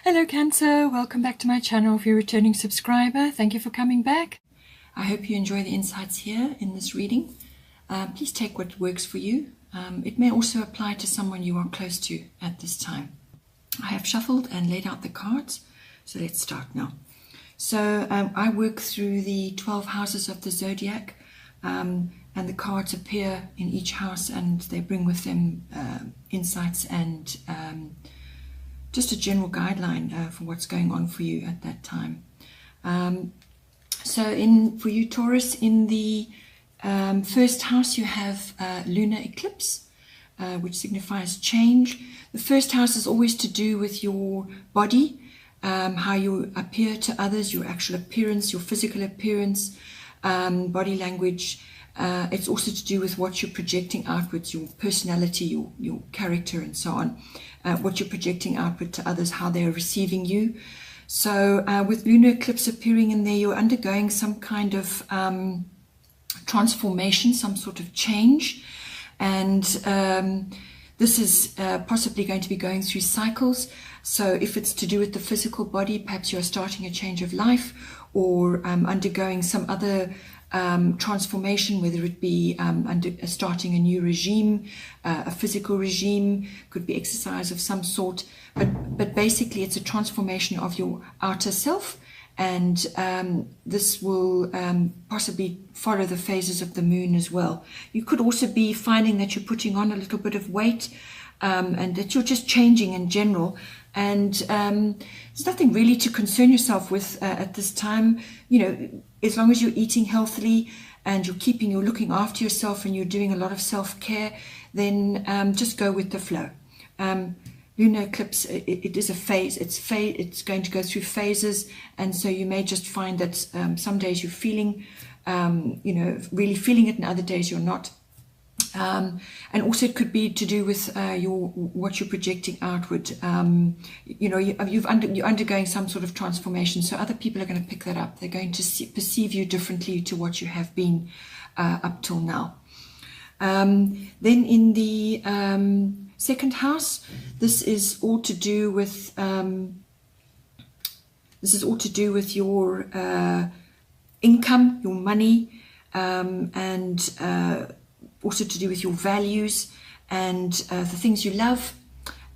Hello Cancer, welcome back to my channel. If you're a returning subscriber, thank you for coming back. I hope you enjoy the insights here in this reading. Please take what works for you. It may also apply to someone you are close to at this time. I have shuffled and laid out the cards, so let's start now. So I work through the 12 houses of the zodiac, and the cards appear in each house and they bring with them insights and just a general guideline for what's going on for you at that time. For you Taurus, in the first house you have lunar eclipse, which signifies change. The first house is always to do with your body, how you appear to others, your actual appearance, your physical appearance, body language. It's also to do with what you're projecting outwards, your personality, your character, and so on. What you're projecting outward to others, how they're receiving you. So with lunar eclipse appearing in there, you're undergoing some kind of transformation, some sort of change. And this is possibly going to be going through cycles. So if it's to do with the physical body, perhaps you're starting a change of life, or undergoing some other transformation, whether it be starting a new regime, a physical regime, could be exercise of some sort, but basically it's a transformation of your outer self, and this will possibly follow the phases of the moon as well. You could also be finding that you're putting on a little bit of weight, and that you're just changing in general, and there's nothing really to concern yourself with at this time. You know, as long as you're eating healthily and you're looking after yourself and you're doing a lot of self-care, then just go with the flow. Lunar eclipse, it is a phase. It's going to go through phases, and so you may just find that some days you're feeling, really feeling it, and other days you're not. And also it could be to do with what you're projecting outward. You're undergoing some sort of transformation, so other people are going to pick that up. They're going to perceive you differently to what you have been up till now. Then in the second house, this is all to do with your income, your money, and also to do with your values and the things you love,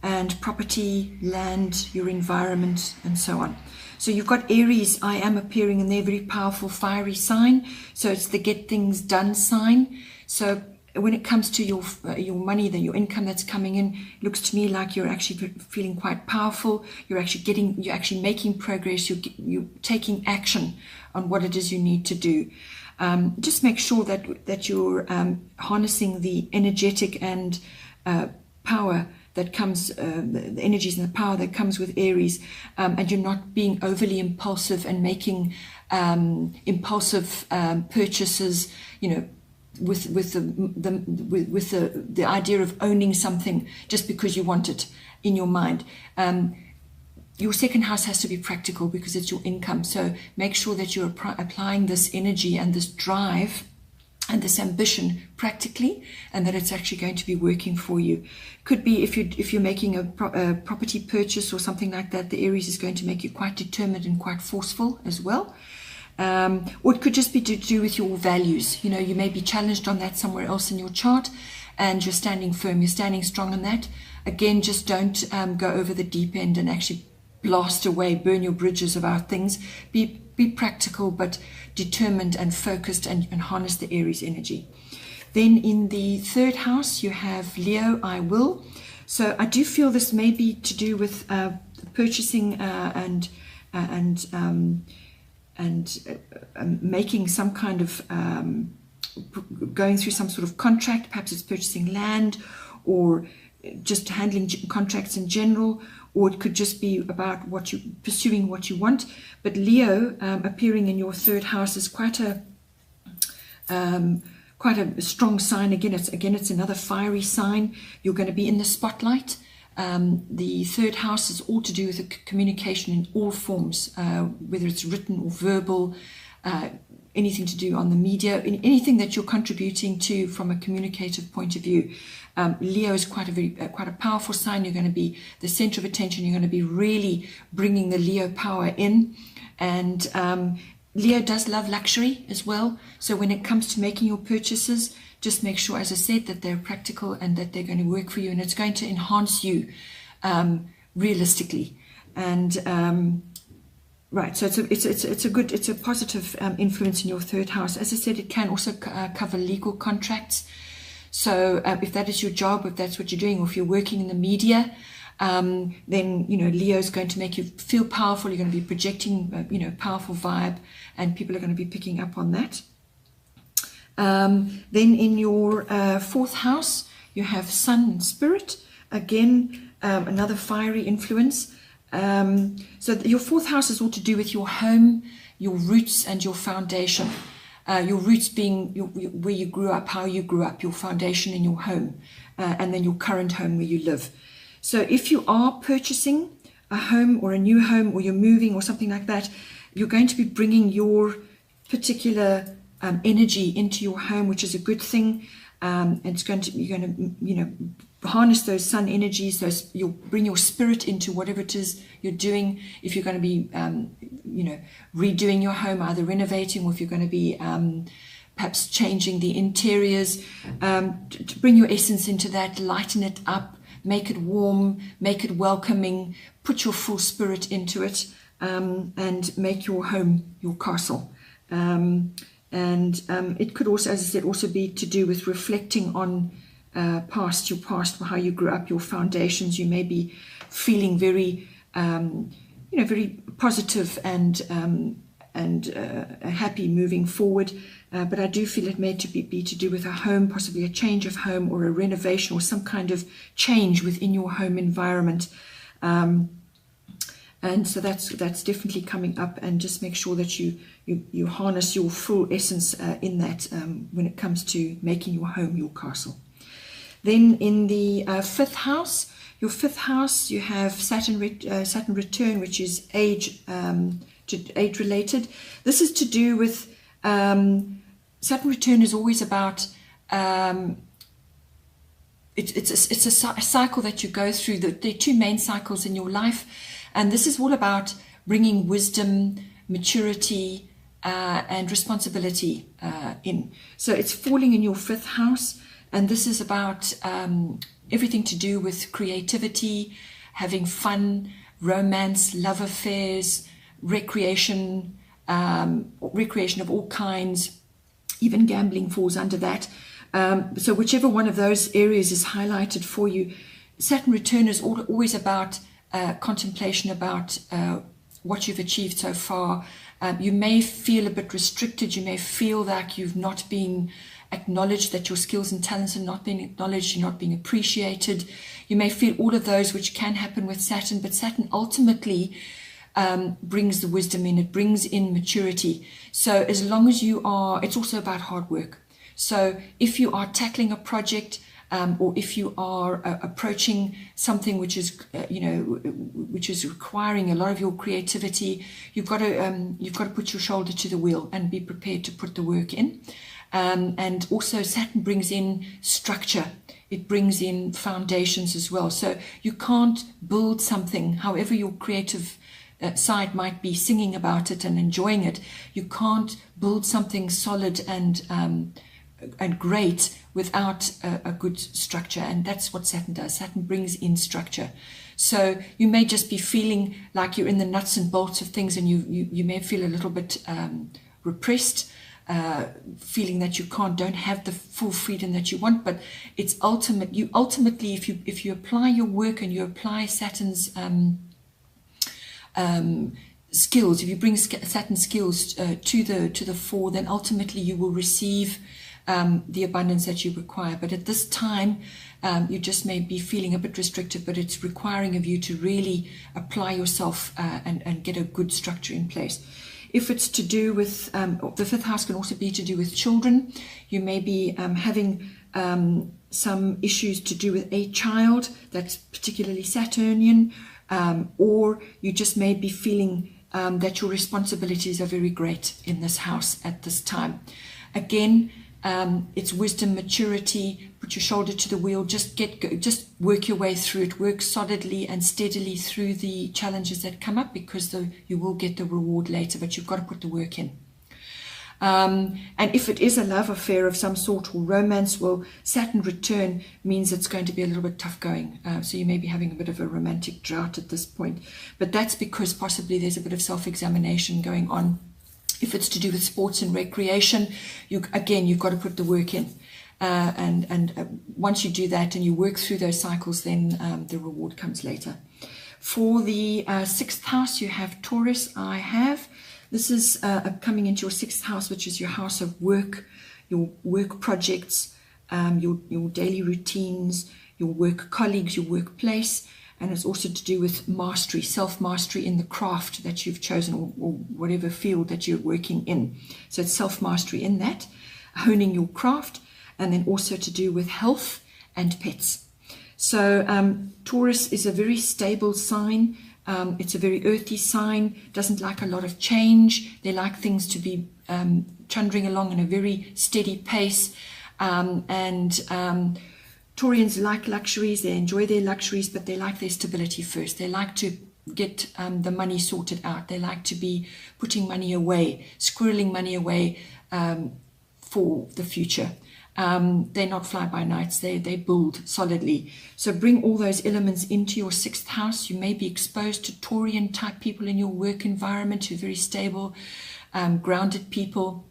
and property, land, your environment, and so on. So you've got Aries, I am appearing in their very powerful fiery sign. So it's the get things done sign. So when it comes to your money, your income that's coming in, it looks to me like you're actually feeling quite powerful. You're actually making progress. You're taking action on what it is you need to do. Just make sure that you're harnessing the energetic and power that comes, the energies and the power that comes with Aries, and you're not being overly impulsive and making impulsive purchases. With the idea of owning something just because you want it in your mind. Your second house has to be practical because it's your income. So make sure that you're applying this energy and this drive and this ambition practically, and that it's actually going to be working for you. Could be if you're making a property purchase or something like that, the Aries is going to make you quite determined and quite forceful as well. Or it could just be to do with your values. You may be challenged on that somewhere else in your chart, and you're standing firm, you're standing strong on that. Again, just don't go over the deep end and actually blast away, burn your bridges about things. Be practical but determined and focused, and harness the Aries energy. Then in the third house you have Leo, I will. So I do feel this may be to do with purchasing and making some kind of going through some sort of contract. Perhaps it's purchasing land, or just handling contracts in general, or it could just be about pursuing what you want. But Leo appearing in your third house is quite a strong sign. Again, it's another fiery sign. You're going to be in the spotlight. The third house is all to do with communication in all forms, whether it's written or verbal. anything to do on the media, anything that you're contributing to from a communicative point of view. Leo is quite a powerful sign. You're going to be the center of attention. You're going to be really bringing the Leo power in. And Leo does love luxury as well. So when it comes to making your purchases, just make sure, as I said, that they're practical and that they're going to work for you, and it's going to enhance you realistically. And right, so it's a positive influence in your third house. As I said, it can also cover legal contracts. So if that is your job, if that's what you're doing, or if you're working in the media, then Leo is going to make you feel powerful. You're going to be projecting powerful vibe, and people are going to be picking up on that. Then in your fourth house, you have Sun and Spirit. Again, another fiery influence. So your fourth house is all to do with your home, your roots, and your foundation. Your roots being where you grew up, how you grew up, your foundation in your home, and then your current home where you live. So if you are purchasing a home or a new home, or you're moving or something like that, you're going to be bringing your particular energy into your home, which is a good thing. You're going to harness those sun energies. You'll bring your spirit into whatever it is you're doing. If you're going to be redoing your home, either renovating, or if you're going to be perhaps changing the interiors, to bring your essence into that, lighten it up, make it warm, make it welcoming, put your full spirit into it, and make your home your castle. It could also, as I said, also be to do with reflecting on your past, how you grew up, your foundations. You may be feeling very, very positive and happy moving forward. But I do feel it may be to do with a home, possibly a change of home, or a renovation, or some kind of change within your home environment. And so that's definitely coming up, and just make sure that you harness your full essence in that when it comes to making your home your castle. Then in the fifth house, your fifth house, you have Saturn return, which is age related. This is to do with Saturn return is always about it's a cycle that you go through. There are two main cycles in your life, and this is all about bringing wisdom, maturity, and responsibility in. So it's falling in your fifth house, and this is about everything to do with creativity, having fun, romance, love affairs, recreation of all kinds. Even gambling falls under that. So whichever one of those areas is highlighted for you, Saturn return is always about contemplation about what you've achieved so far. You may feel a bit restricted. You may feel that you've not been acknowledged, that your skills and talents are not being acknowledged, you're not being appreciated. You may feel all of those, which can happen with Saturn, but Saturn ultimately brings the wisdom in, it brings in maturity. So as long as you are, it's also about hard work. So if you are tackling a project, or if you are approaching something which is, which is requiring a lot of your creativity, you've got to put your shoulder to the wheel and be prepared to put the work in. And also Saturn brings in structure. It brings in foundations as well. So you can't build something, however your creative side might be singing about it and enjoying it. You can't build something solid and great without a good structure, and that's what Saturn does. Saturn brings in structure. So you may just be feeling like you're in the nuts and bolts of things, and you may feel a little bit repressed, feeling that you don't have the full freedom that you want. But it's ultimately, if you apply your work and you apply Saturn's skills, if you bring Saturn skills to the fore, then ultimately you will receive the abundance that you require. But at this time, you just may be feeling a bit restricted, but it's requiring of you to really apply yourself and get a good structure in place. If it's to do with, the fifth house can also be to do with children. You may be having some issues to do with a child that's particularly Saturnian, or you just may be feeling that your responsibilities are very great in this house at this time. Again, it's wisdom, maturity. Put your shoulder to the wheel. Just work your way through it. Work solidly and steadily through the challenges that come up, because you will get the reward later, but you've got to put the work in. And if it is a love affair of some sort or romance, well, Saturn return means it's going to be a little bit tough going. So you may be having a bit of a romantic drought at this point. But that's because possibly there's a bit of self-examination going on. If it's to do with sports and recreation, you've got to put the work in. Once you do that and you work through those cycles, then the reward comes later. For the 6th house, you have Taurus. This is coming into your 6th house, which is your house of work, your work projects, your daily routines, your work colleagues, your workplace. And it's also to do with mastery, self-mastery in the craft that you've chosen, or whatever field that you're working in. So it's self-mastery in that, honing your craft, and then also to do with health and pets. So Taurus is a very stable sign. It's a very earthy sign, doesn't like a lot of change. They like things to be chundering along in a very steady pace. Taurians like luxuries. They enjoy their luxuries, but they like their stability first. They like to get the money sorted out. They like to be putting money away, squirreling money away for the future. They're not fly-by-nights. They build solidly. So bring all those elements into your 6th house. You may be exposed to Taurian type people in your work environment who are very stable, grounded people,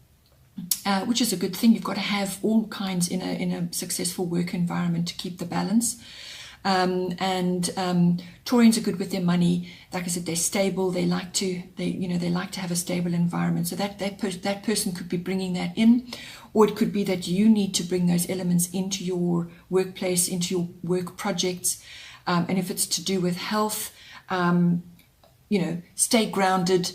which is a good thing. You've got to have all kinds in a successful work environment to keep the balance. Taurians are good with their money. Like I said, they're stable. They like to have a stable environment. So that person could be bringing that in, or it could be that you need to bring those elements into your workplace, into your work projects. And if it's to do with health, stay grounded.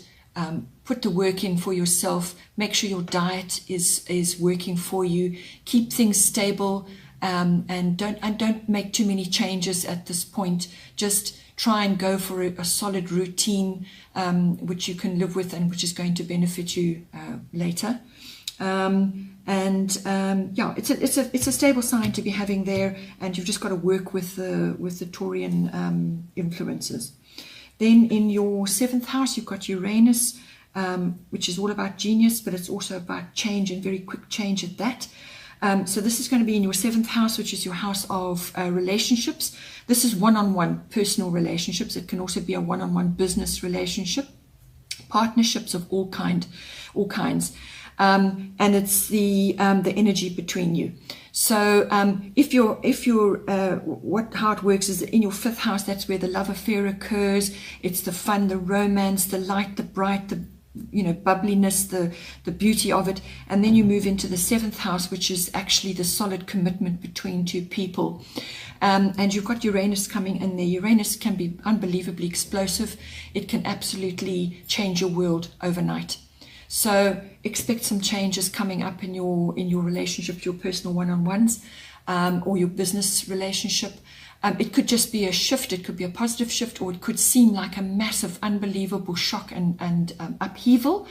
Put the work in for yourself. Make sure your diet is working for you. Keep things stable. And don't make too many changes at this point. Just try and go for a solid routine, which you can live with and which is going to benefit you later. It's a stable sign to be having there, and you've just got to work with the Taurian influences. Then in your 7th house, you've got Uranus, which is all about genius, but it's also about change, and very quick change at that. So this is going to be in your 7th house, which is your house of relationships. This is one-on-one personal relationships. It can also be a one-on-one business relationship, partnerships of all kinds. And it's the energy between you. So how it works is that in your 5th house, that's where the love affair occurs. It's the fun, the romance, the light, the bright, the bubbliness, the beauty of it. And then you move into the 7th house, which is actually the solid commitment between two people. And you've got Uranus coming in there. Uranus can be unbelievably explosive. It can absolutely change your world overnight. So expect some changes coming up in your relationship, your personal one-on-ones, or your business relationship. It could just be a shift. It could be a positive shift, or it could seem like a massive, unbelievable shock and upheaval.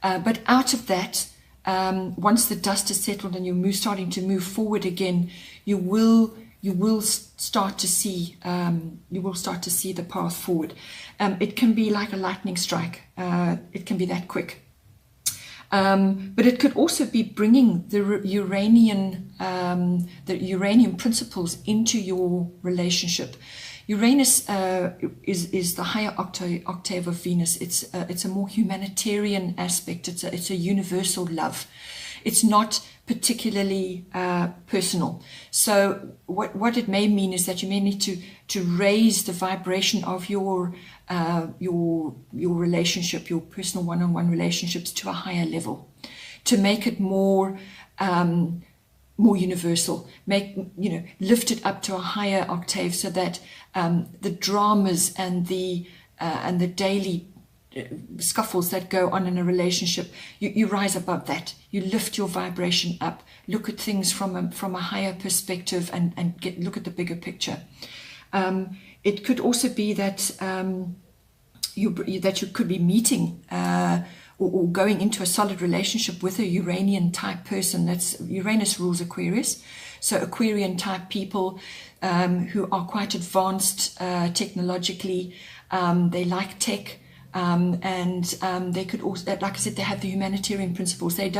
But out of that, once the dust is settled and you're starting to move forward again, you will start to see the path forward. It can be like a lightning strike. It can be that quick. But it could also be bringing the Uranian principles into your relationship. Uranus is the higher octave of Venus. It's a more humanitarian aspect. It's a universal love. It's not particularly personal. So what it may mean is that you may need to raise the vibration of your relationship, your personal one-on-one relationships, to a higher level, to make it more universal. Lift it up to a higher octave, so that the dramas and the daily scuffles that go on in a relationship, you rise above that. You lift your vibration up. Look at things from a higher perspective and look at the bigger picture. It could also be that that you could be meeting or going into a solid relationship with a Uranian type person. That's Uranus rules Aquarius. So Aquarian type people who are quite advanced technologically, they like tech. They could also, like I said, they have the humanitarian principles. They're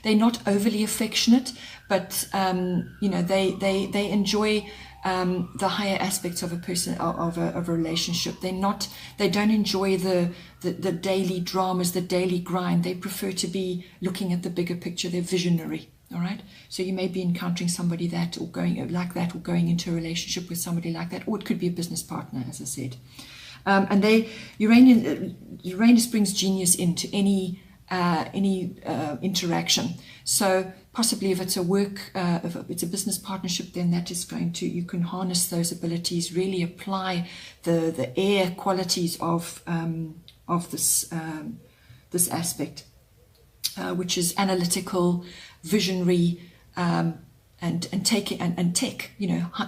not overly affectionate, but they enjoy the higher aspects of a person, of a relationship. They don't enjoy the daily dramas, the daily grind. They prefer to be looking at the bigger picture. They're visionary. All right. So you may be encountering somebody or going into a relationship with somebody like that, or it could be a business partner, as I said. And Uranus brings genius into any interaction. So possibly if it's if it's a business partnership, then that is you can harness those abilities, really apply the air qualities of this aspect, which is analytical, visionary, and tech,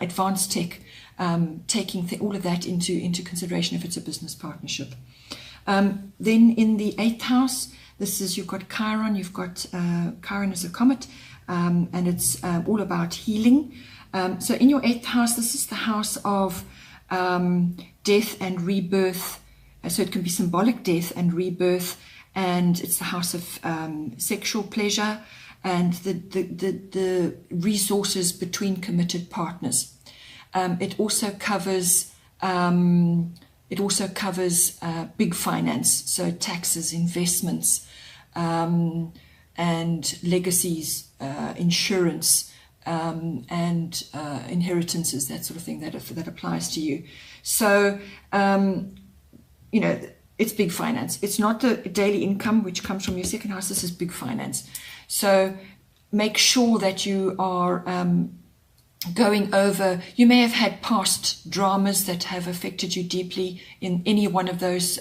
advanced tech. Taking all of that into consideration if it's a business partnership. Then in the 8th house, you've got Chiron. You've got Chiron as a comet, and it's all about healing. So in your 8th house, this is the house of death and rebirth. So it can be symbolic death and rebirth, and it's the house of sexual pleasure and the resources between committed partners. It also covers big finance, so taxes, investments, and legacies, insurance, and inheritances, that sort of thing that applies to you. So it's big finance. It's not the daily income which comes from your 2nd house. This is big finance. So make sure that you are going over, you may have had past dramas that have affected you deeply in any one of those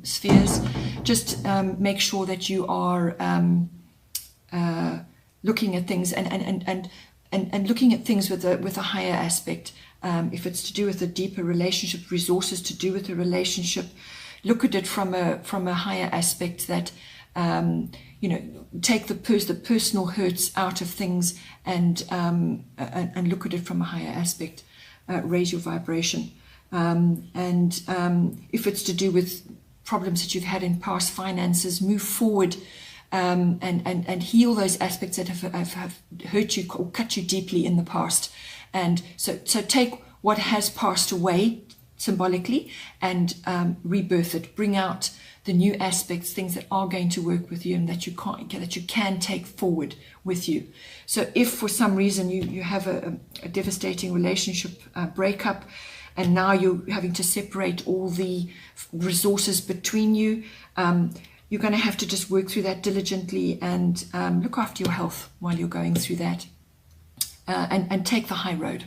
spheres. Just make sure that you are looking at things and looking at things with a higher aspect. If it's to do with a deeper relationship, resources to do with a relationship, look at it from a higher aspect that take the personal hurts out of things and look at it from a higher aspect. Raise your vibration, and if it's to do with problems that you've had in past finances, move forward and heal those aspects that have hurt you or cut you deeply in the past. And so take what has passed away symbolically and rebirth it. Bring out the new aspects, things that are going to work with you and that you can take forward with you. So if for some reason you have a devastating relationship breakup, and now you're having to separate all the resources between you, you're going to have to just work through that diligently and look after your health while you're going through that, and take the high road.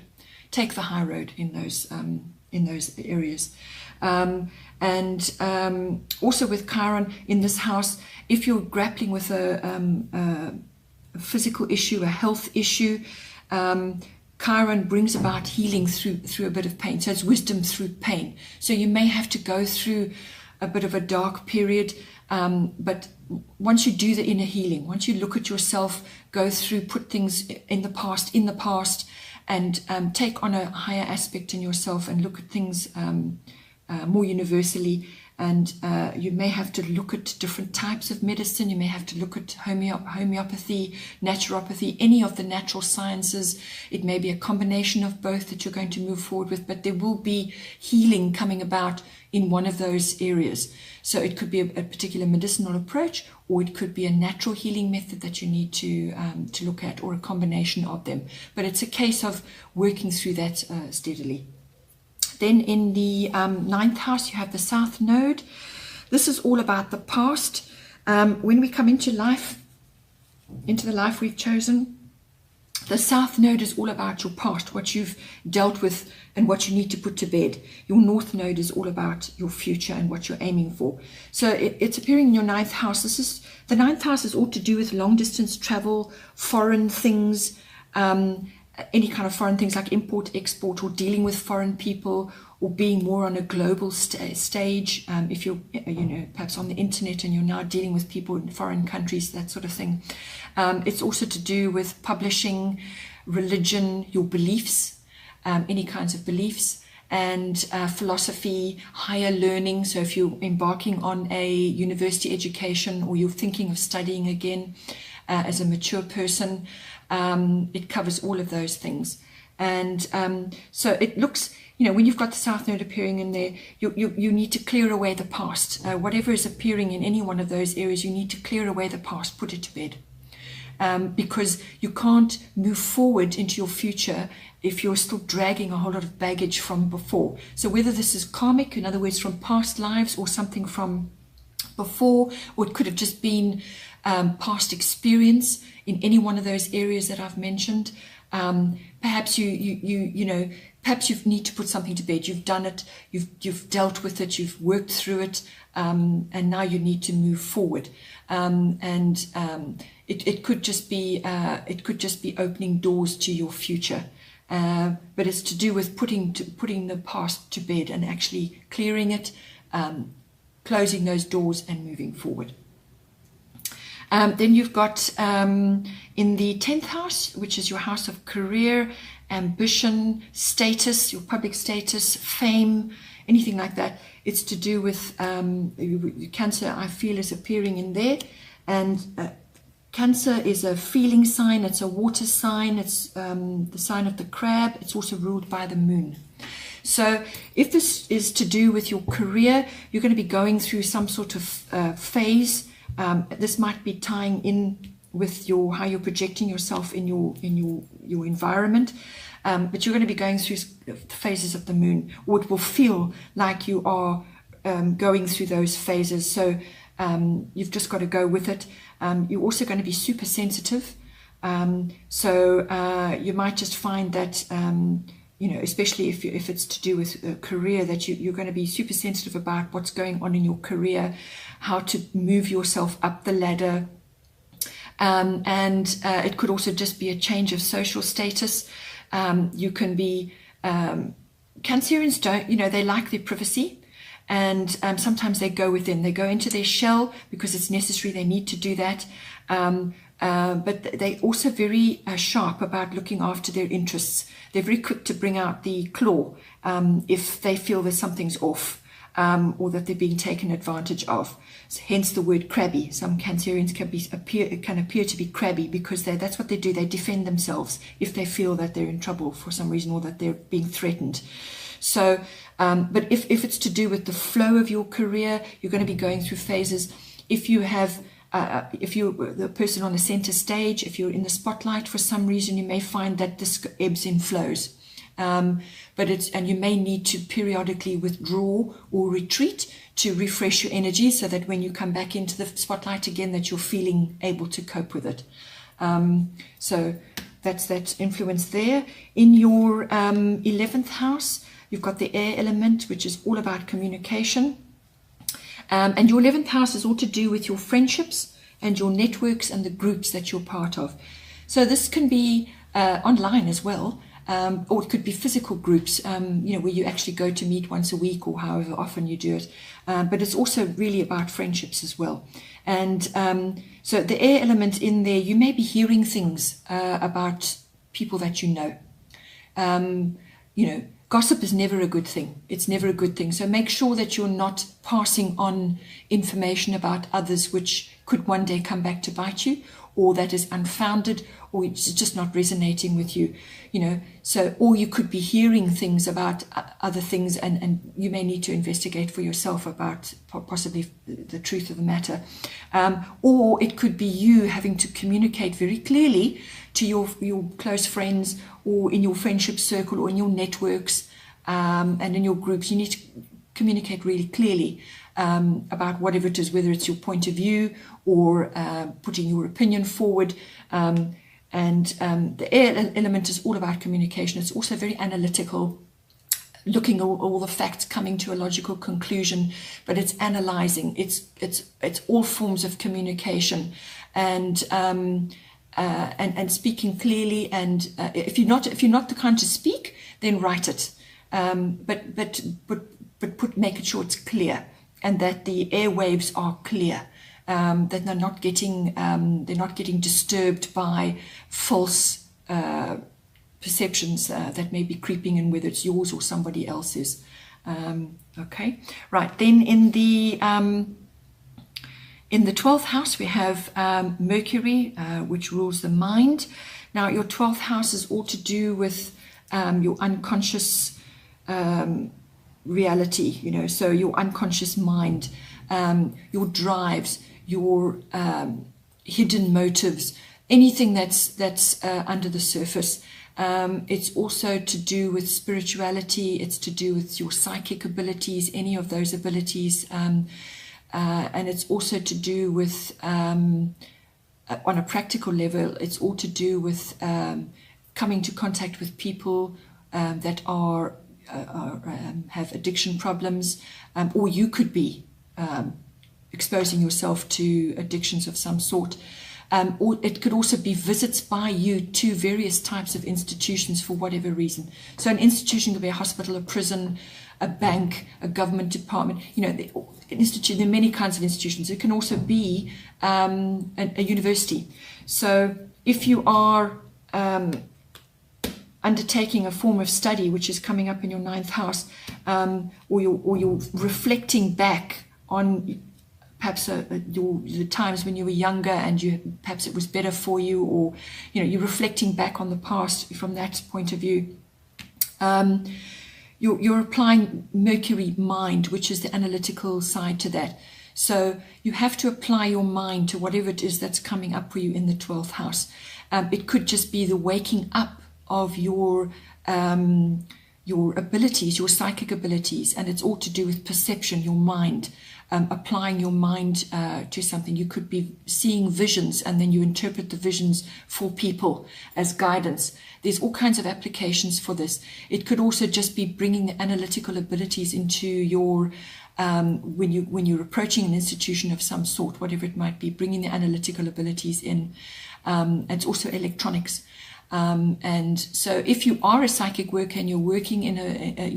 Take the high road in those areas. Also with Chiron in this house, if you're grappling with a physical issue, a health issue, Chiron brings about healing through a bit of pain. So it's wisdom through pain. So you may have to go through a bit of a dark period, but once you do the inner healing, once you look at yourself, go through, put things in the past, and take on a higher aspect in yourself and look at things more universally. And you may have to look at different types of medicine. You may have to look at homeopathy, naturopathy, any of the natural sciences. It may be a combination of both that you're going to move forward with, but there will be healing coming about in one of those areas. So it could be a particular medicinal approach, or it could be a natural healing method that you need to look at, or a combination of them. But it's a case of working through that steadily. Then in the 9th house, you have the South Node. This is all about the past. When we come into life, into the life we've chosen, the South Node is all about your past, what you've dealt with and what you need to put to bed. Your North Node is all about your future and what you're aiming for. So it's appearing in your 9th house. The 9th house is all to do with long distance travel, foreign things, any kind of foreign things like import, export, or dealing with foreign people, or being more on a global stage. If you're, perhaps on the internet and you're now dealing with people in foreign countries, that sort of thing. It's also to do with publishing, religion, your beliefs, any kinds of beliefs, and philosophy, higher learning. So if you're embarking on a university education, or you're thinking of studying again as a mature person, it covers all of those things. And so it looks, when you've got the South Node appearing in there, you need to clear away the past. Whatever is appearing in any one of those areas, you need to clear away the past, put it to bed. Because you can't move forward into your future if you're still dragging a whole lot of baggage from before. So whether this is karmic, in other words, from past lives, or something from before, or it could have just been past experience in any one of those areas that I've mentioned. Perhaps perhaps you need to put something to bed. You've done it, you've dealt with it, you've worked through it, and now you need to move forward. It could just be opening doors to your future, but it's to do with putting the past to bed and actually clearing it, closing those doors and moving forward. Then you've got in the 10th house, which is your house of career, ambition, status, your public status, fame, anything like that. It's to do with Cancer, I feel, is appearing in there. And Cancer is a feeling sign. It's a water sign. It's the sign of the crab. It's also ruled by the moon. So if this is to do with your career, you're going to be going through some sort of phase. This might be tying in with how you're projecting yourself in your environment, but you're going to be going through the phases of the moon, or it will feel like you are going through those phases. So you've just got to go with it. You're also going to be super sensitive, so you might just find that especially if it's to do with a career, that you're going to be super sensitive about what's going on in your career, how to move yourself up the ladder. And it could also just be a change of social status. You can be, Cancerians they like their privacy, and sometimes they go within, they go into their shell because it's necessary, they need to do that. But they're also very sharp about looking after their interests. They're very quick to bring out the claw if they feel that something's off, or that they're being taken advantage of. So hence the word crabby. Some Cancerians can appear to be crabby because that's what they do. They defend themselves if they feel that they're in trouble for some reason, or that they're being threatened. So, but if it's to do with the flow of your career, you're going to be going through phases. If you have if you're the person on the center stage, if you're in the spotlight for some reason, you may find that this ebbs and flows. And you may need to periodically withdraw or retreat to refresh your energy, so that when you come back into the spotlight again, that you're feeling able to cope with it. So that's that influence there. In your 11th house, you've got the air element, which is all about communication. And your 11th house is all to do with your friendships and your networks and the groups that you're part of. So this can be online as well, or it could be physical groups, where you actually go to meet once a week or however often you do it. But it's also really about friendships as well. And so the air element in there, you may be hearing things about people that you know. Gossip is never a good thing. It's never a good thing. So make sure that you're not passing on information about others which could one day come back to bite you, or that is unfounded, or it's just not resonating with you, So, or you could be hearing things about other things, and you may need to investigate for yourself about possibly the truth of the matter. Or it could be you having to communicate very clearly to your close friends, or in your friendship circle, or in your networks, and in your groups. You need to communicate really clearly about whatever it is, whether it's your point of view or putting your opinion forward. The air element is all about communication. It's also very analytical, looking at all the facts, coming to a logical conclusion, but it's analyzing. It's all forms of communication, and speaking clearly. And if you're not the kind to speak, then write it. but make it sure it's clear, and that the airwaves are clear, that they're not getting disturbed by false perceptions that may be creeping in, whether it's yours or somebody else's. Okay, right. Then in the 12th house we have Mercury, which rules the mind. Now your 12th house is all to do with your unconscious reality, so your unconscious mind, your drives, your hidden motives, anything that's under the surface. It's also to do with spirituality. It's to do with your psychic abilities, any of those abilities, and it's also to do with, on a practical level, it's all to do with coming to contact with people that have addiction problems, or you could be exposing yourself to addictions of some sort. Or it could also be visits by you to various types of institutions for whatever reason. So an institution could be a hospital, a prison, a bank, a government department. There are many kinds of institutions. It can also be a university. So if you are undertaking a form of study which is coming up in your 9th house, or you're reflecting back on perhaps the times when you were younger and perhaps it was better for you, or you're reflecting back on the past from that point of view. You're applying Mercury mind, which is the analytical side to that. So you have to apply your mind to whatever it is that's coming up for you in the 12th house. It could just be the waking up of your abilities, your psychic abilities, and it's all to do with perception, your mind. Applying your mind to something. You could be seeing visions, and then you interpret the visions for people as guidance. There's all kinds of applications for this. It could also just be bringing the analytical abilities into your, when you're approaching an institution of some sort, whatever it might be, bringing the analytical abilities in. It's also electronics. And so if you are a psychic worker and you're working in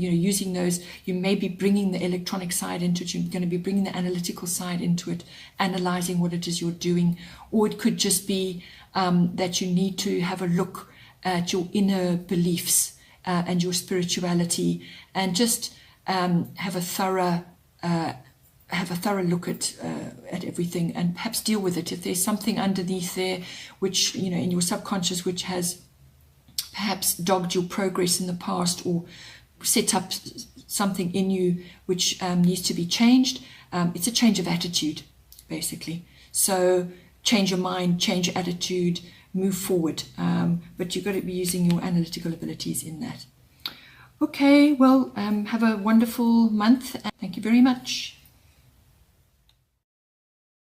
using those, you may be bringing the electronic side into it. You're going to be bringing the analytical side into it, analyzing what it is you're doing. Or it could just be that you need to have a look at your inner beliefs and your spirituality, and just have a thorough look at everything, and perhaps deal with it. If there's something underneath there which, in your subconscious, which has perhaps dogged your progress in the past, or set up something in you which needs to be changed, it's a change of attitude, basically. So change your mind, change your attitude, move forward. But you've got to be using your analytical abilities in that. Okay, well, have a wonderful month. Thank you very much.